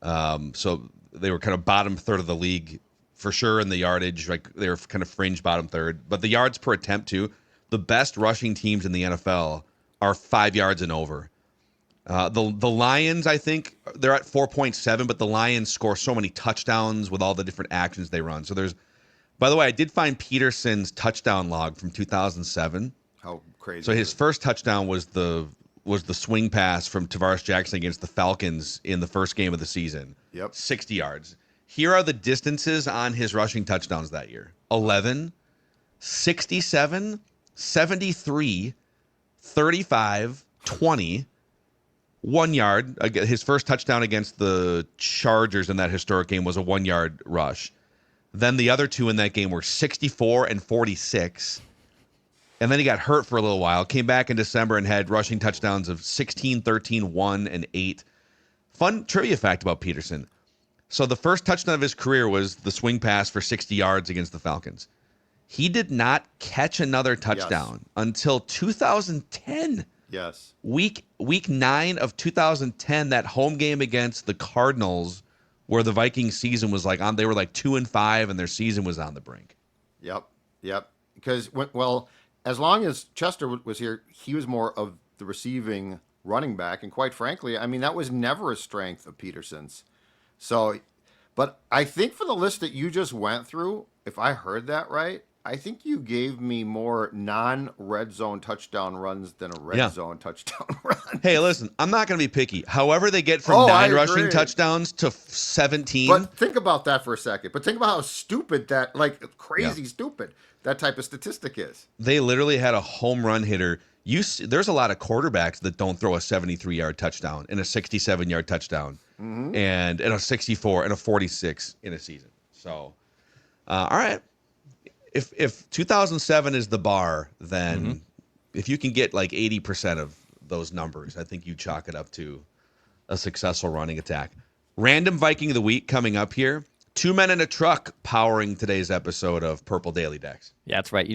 So they were kind of bottom third of the league for sure in the yardage. Like they were kind of fringe bottom third. But the yards per attempt too, the best rushing teams in the NFL are 5 yards and over. The Lions, I think, they're at 4.7, but the Lions score so many touchdowns with all the different actions they run. So by the way, I did find Peterson's touchdown log from 2007. How crazy. So his first touchdown was the swing pass from Tavares Jackson against the Falcons in the first game of the season. Yep. 60 yards. Here are the distances on his rushing touchdowns that year. 11, 67, 73, 35, 20, 1 yard. His first touchdown against the Chargers in that historic game was a 1 yard rush. Then the other two in that game were 64 and 46. And then he got hurt for a little while, came back in December and had rushing touchdowns of 16, 13, 1, and 8. Fun trivia fact about Peterson. So the first touchdown of his career was the swing pass for 60 yards against the Falcons. He did not catch another touchdown until 2010. Yes. Week 9 of 2010, that home game against the Cardinals, where the Vikings season was like on, they were like 2-5 and their season was on the brink. Yep. Because as long as Chester was here, he was more of the receiving running back, and quite frankly, I mean, that was never a strength of Peterson's. So, but I think for the list that you just went through, if I heard that right, I think you gave me more non-red zone touchdown runs than a red zone touchdown run. Hey, listen, I'm not going to be picky. However they get from 9 rushing touchdowns to 17. But think about that for a second. But think about how stupid that, like crazy stupid, that type of statistic is. They literally had a home run hitter. There's a lot of quarterbacks that don't throw a 73-yard touchdown and a 67-yard touchdown and a 64 and a 46 in a season. So, all right. If 2007 is the bar, then if you can get like 80% of those numbers, I think you chalk it up to a successful running attack. Random Viking of the Week coming up here. 2 men in a truck powering today's episode of Purple Daily Dex. Yeah, that's right.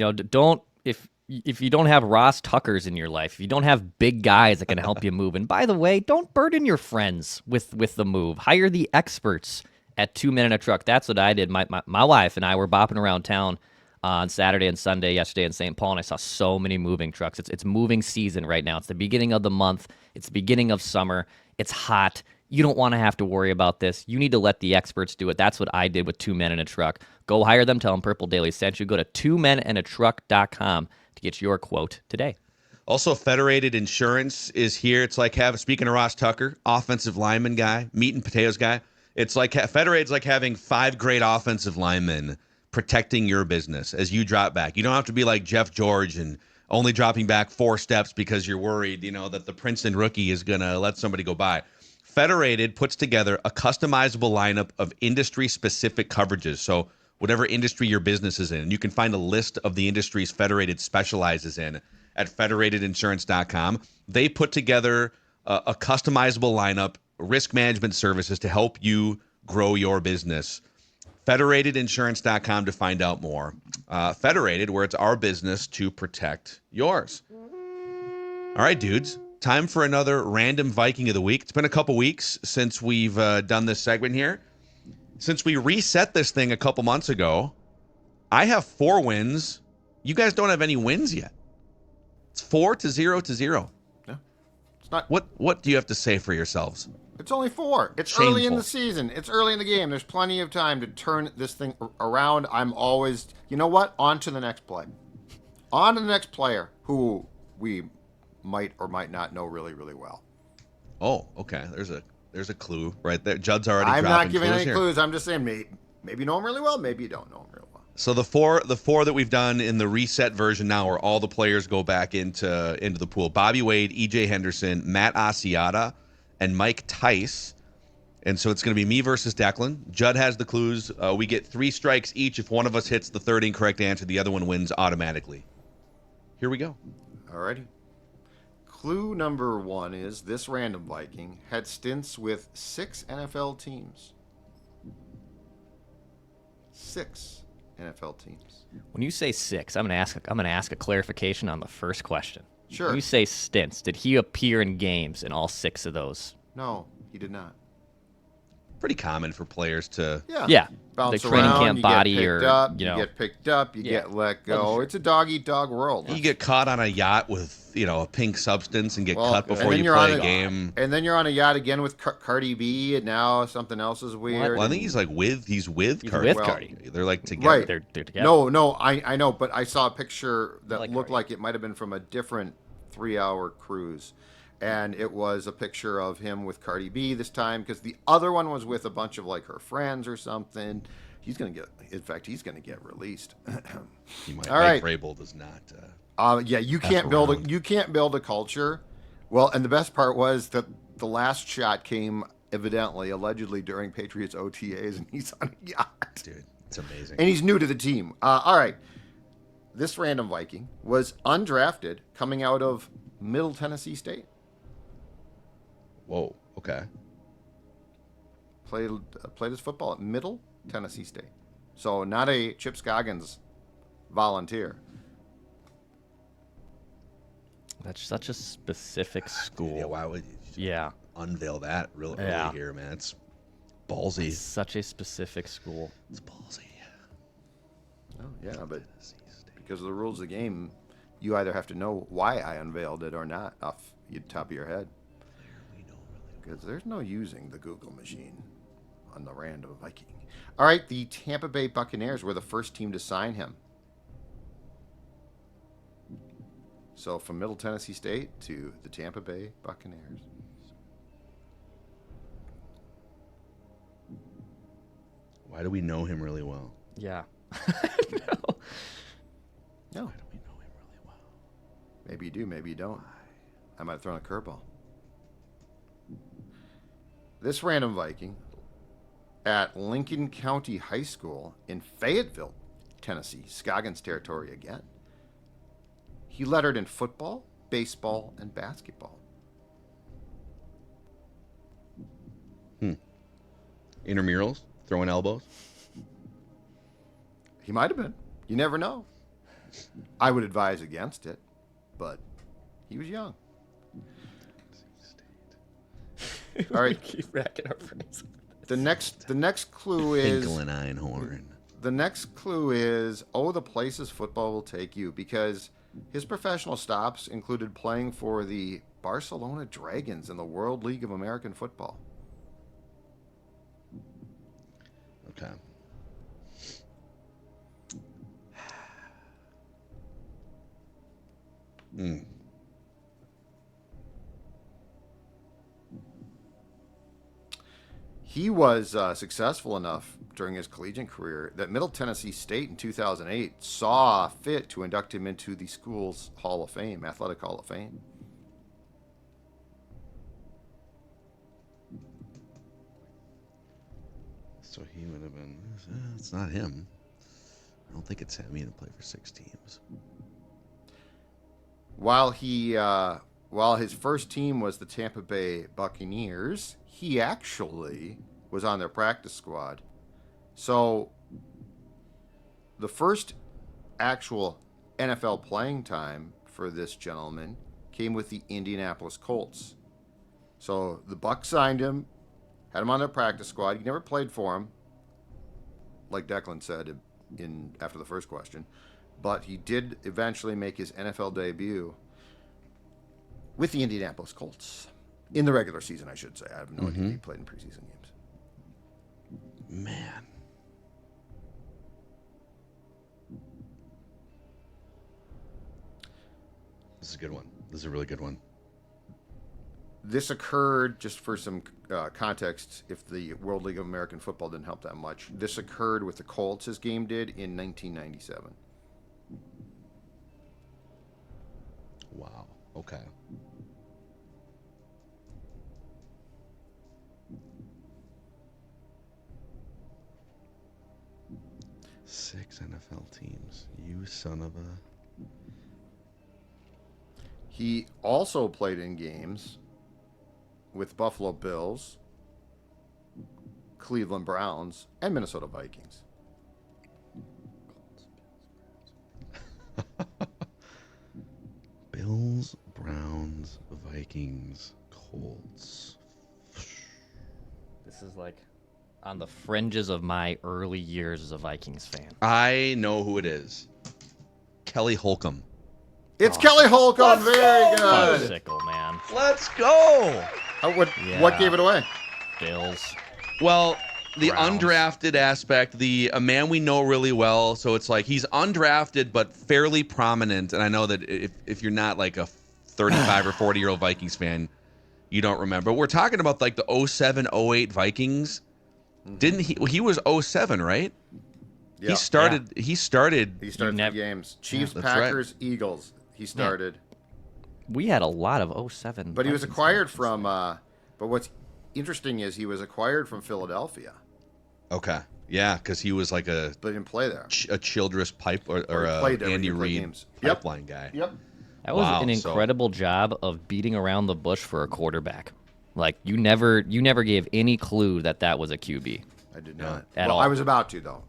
If you don't have Ross Tuckers in your life, if you don't have big guys that can help you move, and by the way, don't burden your friends with the move. Hire the experts at 2 men in a truck. That's what I did. My wife and I were bopping around town on Saturday and Sunday yesterday in St. Paul, and I saw so many moving trucks. It's moving season right now. It's the beginning of the month. It's the beginning of summer. It's hot. You don't want to have to worry about this. You need to let the experts do it. That's what I did with 2 men in a truck. Go hire them. Tell them Purple Daily sent you. Go to 2meninatruck.com to get your quote today. Also, Federated Insurance is here. It's like speaking of Ross Tucker, offensive lineman guy, meat and potatoes guy. It's like Federated's like having 5 great offensive linemen protecting your business as you drop back. You don't have to be like Jeff George and only dropping back 4 steps because you're worried, that the Princeton rookie is going to let somebody go by. Federated puts together a customizable lineup of industry-specific coverages. So whatever industry your business is in, you can find a list of the industries Federated specializes in at federatedinsurance.com. They put together a customizable lineup, risk management services to help you grow your business. Federatedinsurance.com to find out more. Federated, where it's our business to protect yours. All right, dudes. Time for another random Viking of the Week. It's been a couple weeks since we've done this segment here. Since we reset this thing a couple months ago, I have 4 wins. You guys don't have any wins yet. It's 4-0. Yeah. It's not. What do you have to say for yourselves? It's only 4. It's Shameful. early in the season. It's early in the game. There's plenty of time to turn this thing around. I'm always, you know what? On to the next play. On to the next player who we might or might not know really, really well. Oh, okay. There's a clue right there. Judd's already I'm dropping not giving clues any here. clues. I'm just saying maybe you know him really well. Maybe you don't know him real well. So the four that we've done in the reset version now, where all the players go back into the pool: Bobby Wade, EJ Henderson, Matt Asiata, and Mike Tice. And so it's going to be me versus Declan. Judd has the clues. We get 3 strikes each. If one of us hits the third incorrect answer, the other one wins automatically. Here we go. Alrighty. Clue number 1 is this random Viking had stints with 6 NFL teams. 6 NFL teams. When you say 6, I'm gonna ask a clarification on the first question. Sure. When you say stints, did he appear in games in all 6 of those? No, he did not. Pretty common for players to. Yeah. Bounce the training around, camp you body, get or picked up, you know, you get picked up, you get let go. It's a dog-eat-dog world. You get caught on a yacht with a pink substance and get cut before and then you you're play on a game. And then you're on a yacht again with Cardi B, and now something else is weird. Well, I think he's with Cardi. with Cardi. They're like together. Right. They're together. No, I know, but I saw a picture that like looked Cardi. like it might have been from a different 3-hour cruise. And it was a picture of him with Cardi B this time, because the other one was with a bunch of like her friends or something. He's going to get. In fact, he's going to get released. He might. All Mike right. Vrabel does not. Yeah, you can't build a culture. Well, and the best part was that the last shot came allegedly during Patriots OTAs, and he's on a yacht. Dude, it's amazing. And he's new to the team. All right. This random Viking was undrafted coming out of Middle Tennessee State. Whoa. Okay. Played his football at Middle Tennessee State. So not a Chip Scoggins volunteer. That's such a specific school. Yeah, why would you unveil that really early here, man? It's ballsy. It's such a specific school. It's ballsy. Oh, yeah, but because of the rules of the game, you either have to know why I unveiled it or not off the top of your head. Because there's no using the Google machine on the random Viking. All right, the Tampa Bay Buccaneers were the first team to sign him. So from Middle Tennessee State to the Tampa Bay Buccaneers. Why do we know him really well? Yeah. No. Why do we know him really well? Maybe you do, maybe you don't. I might have thrown a curveball. This random Viking at Lincoln County High School in Fayetteville, Tennessee, Scoggins territory again. He lettered in football, baseball, and basketball. Intramurals? Throwing elbows? He might have been. You never know. I would advise against it, but he was young. All right. Keep racking our brains. The next clue is Hinkle and Einhorn. the next clue is the places football will take you, because his professional stops included playing for the Barcelona Dragons in the World League of American Football. Okay. He was successful enough during his collegiate career that Middle Tennessee State in 2008 saw fit to induct him into the school's Hall of Fame, Athletic Hall of Fame. So he would have been. It's not him. I don't think it's him. He didn't play for 6 teams. While his first team was the Tampa Bay Buccaneers, he actually was on their practice squad. So the first actual NFL playing time for this gentleman came with the Indianapolis Colts. So the Bucs signed him, had him on their practice squad. He never played for him, like Declan said after the first question. But he did eventually make his NFL debut with the Indianapolis Colts. In the regular season, I should say. I have no idea if he played in preseason games. Man. This is a good one. This is a really good one. This occurred, just for some context, if the World League of American Football didn't help that much, this occurred with the Colts, his game did, in 1997. Wow. Okay. Six NFL teams. You son of a... He also played in games with Buffalo Bills, Cleveland Browns, and Minnesota Vikings. Bills, Browns, Vikings, Colts. This is like on the fringes of my early years as a Vikings fan. I know who it is. Kelly Holcomb. It's Kelly Holcomb. Very good. Sickle, man. Let's go. What gave it away? Bills. Well, the Browns. undrafted aspect, a man we know really well. So it's like he's undrafted but fairly prominent. And I know that if you're not like a 35 or 40-year-old Vikings fan, you don't remember. But we're talking about like the 07, 08 Vikings. Didn't he? He was 07, right? Yeah. He started. He started never- 3 games. Chiefs, that's right. Packers, Eagles. He started. We had a lot of 07. But he was Vikings acquired fans. from. But what's interesting is he was acquired from Philadelphia, Okay. Yeah, because he was like a but he didn't play there. Childress pipe or Or he a played there, but Andy he played Reid games. Yep. pipeline guy. Yep. That was Wow, an so- incredible job of beating around the bush for a quarterback. Like you never gave any clue that was a QB. I did not. At well, all. I was about to though.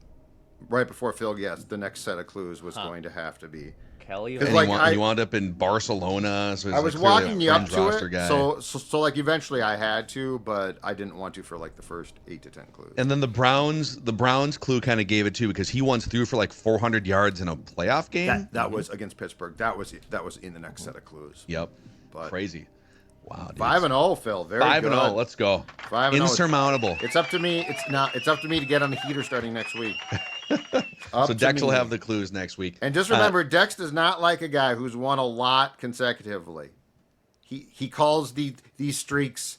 Right before Phil guessed, the next set of clues was going to have to be. Kelly. 'Cause, And like, he wound up in Barcelona. So he's I was like clearly walking a you up fringe to roster it, guy. so like eventually I had to, but I didn't want to for like the first 8 to 10 clues. And then the Browns clue kind of gave it too because he once threw for like 400 yards in a playoff game. That was against Pittsburgh. That was in the next set of clues. Yep. But- Crazy. Wow. 5-0, Phil. Very 5-0. good. Let's go. 5-0. Insurmountable. It's up to me. It's up to me to get on the heater starting next week. Up So to Dex will me. have the clues next week. And just remember, Dex does not like a guy who's won a lot consecutively. He calls these streaks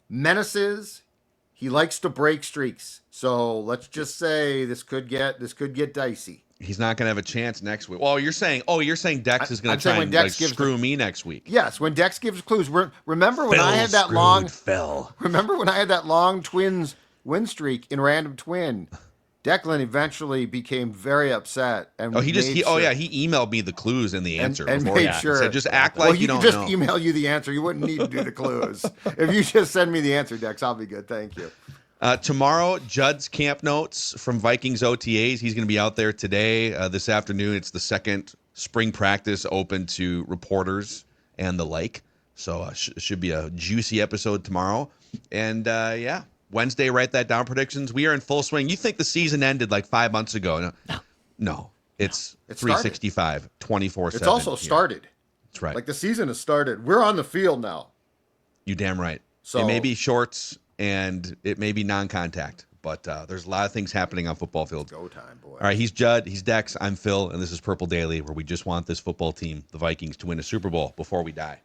menaces. He likes to break streaks. So let's just say this could get dicey. He's not going to have a chance next week. Well, you're saying Dex is going I'm to try saying when and Dex like, gives screw the- me next week. Yes, when Dex gives clues. Remember when I had that long Phil. Remember when I had that long Twins win streak in Random Twin? Declan eventually became very upset, and He emailed me the clues and the answer and before made he sure. said, just act Well, like you he don't could just know. email you the answer. You wouldn't need to do the clues. If you just send me the answer, Dex, I'll be good. Thank you. Tomorrow, Judd's camp notes from Vikings OTAs. He's going to be out there today. This afternoon, it's the second spring practice open to reporters and the like. So should be a juicy episode tomorrow. And Wednesday, write that down. Predictions. We are in full swing. You think the season ended like 5 months ago? No. It's 365, 24/7. It's also here. started. That's right. Like the season has started. We're on the field now. You damn right. So- it may be shorts and it may be non-contact, but there's a lot of things happening on football fields. Go time, boy. All right, he's Judd, he's Dex, I'm Phil, and this is Purple Daily, where we just want this football team, the Vikings, to win a Super Bowl before we die.